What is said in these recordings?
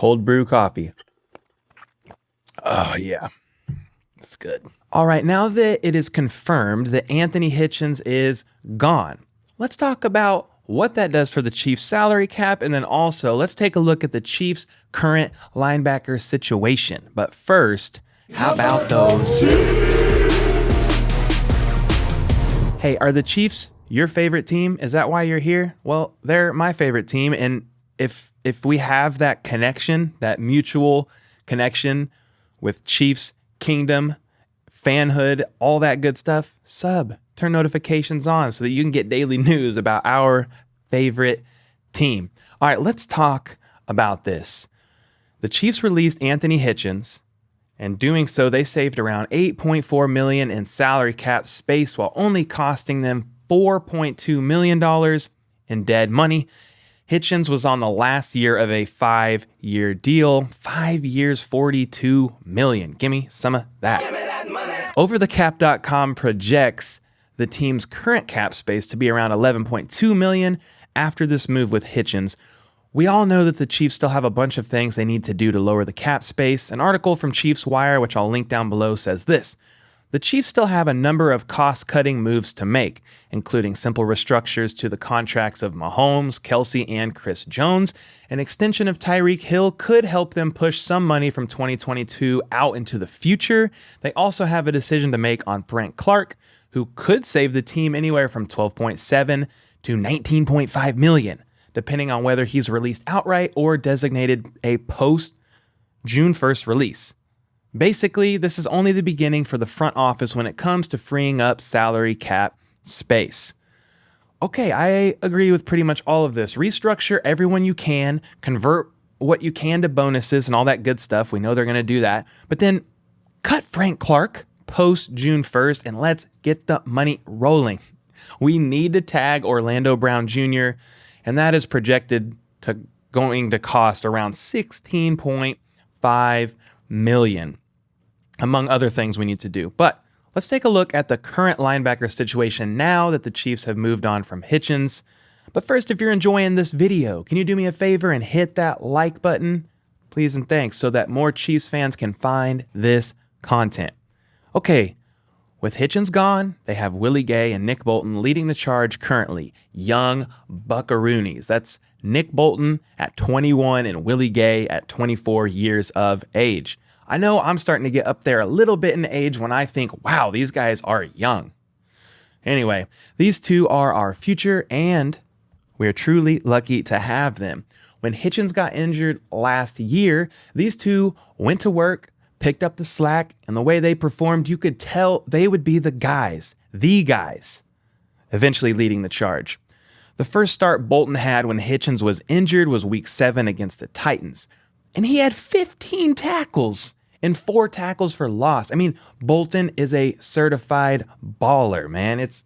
cold brew coffee. Oh, yeah. It's good. All right, now that it is confirmed that Anthony Hitchens is gone, let's talk about what that does for the Chiefs' salary cap, and then also let's take a look at the Chiefs' current linebacker situation. But first, how about those? Hey, are the Chiefs your favorite team? Is that why you're here? Well, they're my favorite team, and if we have that connection, that mutual connection with Chiefs Kingdom, fanhood, all that good stuff, turn notifications on so that you can get daily news about our favorite team. All right, let's talk about this. The Chiefs released Anthony Hitchens, and doing so, they saved around $8.4 million in salary cap space while only costing them $4.2 million in dead money. Hitchens was on the last year of a 5-year deal. 5 years, $42 million. Give me some of that. Overthecap.com projects the team's current cap space to be around $11.2 million after this move with Hitchens. We all know that the Chiefs still have a bunch of things they need to do to lower the cap space. An article from Chiefs Wire, which I'll link down below, says this. The Chiefs still have a number of cost-cutting moves to make, including simple restructures to the contracts of Mahomes, Kelsey, and Chris Jones. An extension of Tyreek Hill could help them push some money from 2022 out into the future. They also have a decision to make on Frank Clark, who could save the team anywhere from $12.7 to $19.5 million, depending on whether he's released outright or designated a post-June 1st release. Basically, this is only the beginning for the front office when it comes to freeing up salary cap space. Okay, I agree with pretty much all of this. Restructure everyone you can, convert what you can to bonuses and all that good stuff. We know they're going to do that. But then cut Frank Clark post June 1st and let's get the money rolling. We need to tag Orlando Brown Jr., and that is projected to going to cost around $16.5 million, among other things we need to do. But let's take a look at the current linebacker situation now that the Chiefs have moved on from Hitchens. But first, if you're enjoying this video, can you do me a favor and hit that like button? Please and thanks, so that more Chiefs fans can find this content. Okay, with Hitchens gone, they have Willie Gay and Nick Bolton leading the charge currently. Young buckaroonies. That's Nick Bolton at 21 and Willie Gay at 24 years of age. I know I'm starting to get up there a little bit in age when I think, wow, these guys are young. Anyway, these two are our future, and we're truly lucky to have them. When Hitchens got injured last year, these two went to work, picked up the slack, and the way they performed, you could tell they would be the guys, eventually leading the charge. The first start Bolton had when Hitchens was injured was week 7 against the Titans, and he had 15 tackles and 4 tackles for loss. I mean, Bolton is a certified baller, man. It's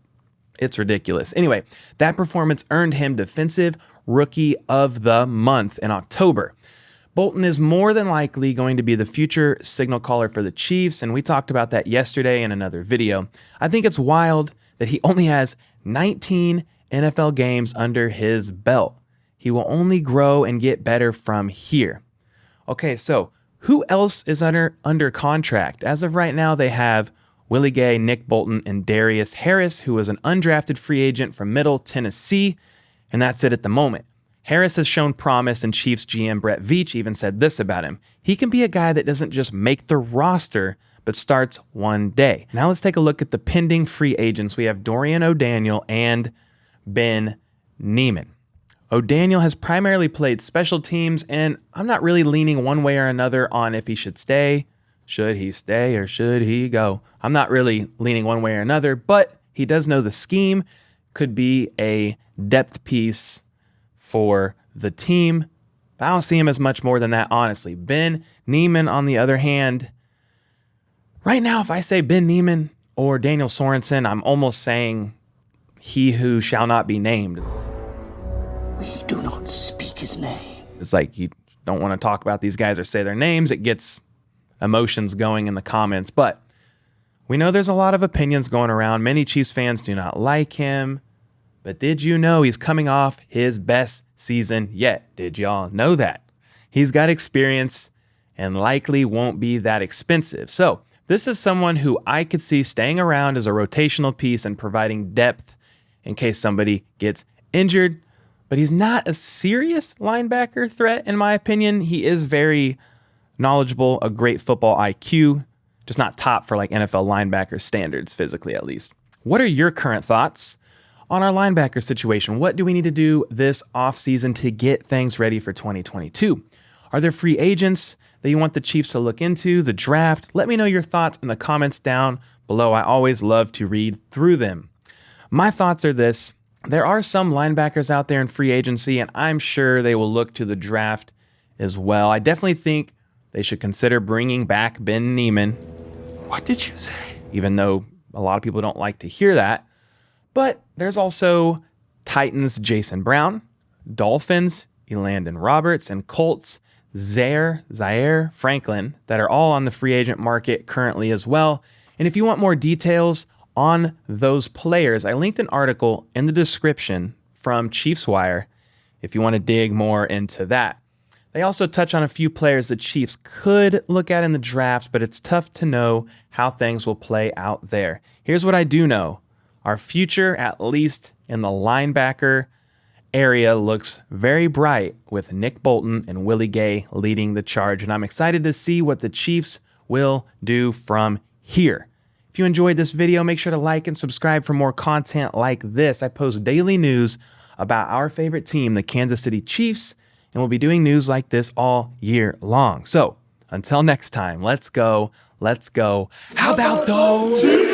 ridiculous. Anyway, that performance earned him Defensive Rookie of the Month in October. Bolton is more than likely going to be the future signal caller for the Chiefs, and we talked about that yesterday in another video. I think it's wild that he only has 19 NFL games under his belt. He will only grow and get better from here. Okay, so who else is under contract? As of right now, they have Willie Gay, Nick Bolton, and Darius Harris, who is an undrafted free agent from Middle Tennessee, and that's it at the moment. Harris has shown promise, and Chiefs GM Brett Veach even said this about him. He can be a guy that doesn't just make the roster, but starts one day. Now let's take a look at the pending free agents. We have Dorian O'Daniel and Ben Niemann. O'Daniel has primarily played special teams, and I'm not really leaning one way or another on if he should stay. Should he stay or should he go? I'm not really leaning one way or another, but he does know the scheme, could be a depth piece for the team. I don't see him as much more than that, honestly. Ben Niemann, on the other hand, right now, if I say Ben Niemann or Daniel Sorensen, I'm almost saying he who shall not be named. We do not speak his name. It's like you don't want to talk about these guys or say their names. It gets emotions going in the comments. But we know there's a lot of opinions going around. Many Chiefs fans do not like him. But did you know he's coming off his best season yet? Did y'all know that? He's got experience and likely won't be that expensive. So this is someone who I could see staying around as a rotational piece and providing depth in case somebody gets injured. But he's not a serious linebacker threat, in my opinion. He is very knowledgeable, a great football IQ, just not top for like NFL linebacker standards, physically at least. What are your current thoughts on our linebacker situation? What do we need to do this offseason to get things ready for 2022? Are there free agents that you want the Chiefs to look into, the draft? Let me know your thoughts in the comments down below. I always love to read through them. My thoughts are this. There are some linebackers out there in free agency, and I'm sure they will look to the draft as well. I definitely think they should consider bringing back Ben Neiman. What did you say? Even though a lot of people don't like to hear that. But there's also Titans Jason Brown, Dolphins Elandon Roberts, and Colts Zaire Franklin that are all on the free agent market currently as well. And if you want more details on those players, I linked an article in the description from Chiefs Wire if you want to dig more into that. They also touch on a few players the Chiefs could look at in the draft, but it's tough to know how things will play out there. Here's what I do know. Our future, at least in the linebacker area, looks very bright with Nick Bolton and Willie Gay leading the charge, and I'm excited to see what the Chiefs will do from here. If you enjoyed this video, make sure to like and subscribe for more content like this. I post daily news about our favorite team, the Kansas City Chiefs, and we'll be doing news like this all year long. So until next time, let's go. How about those?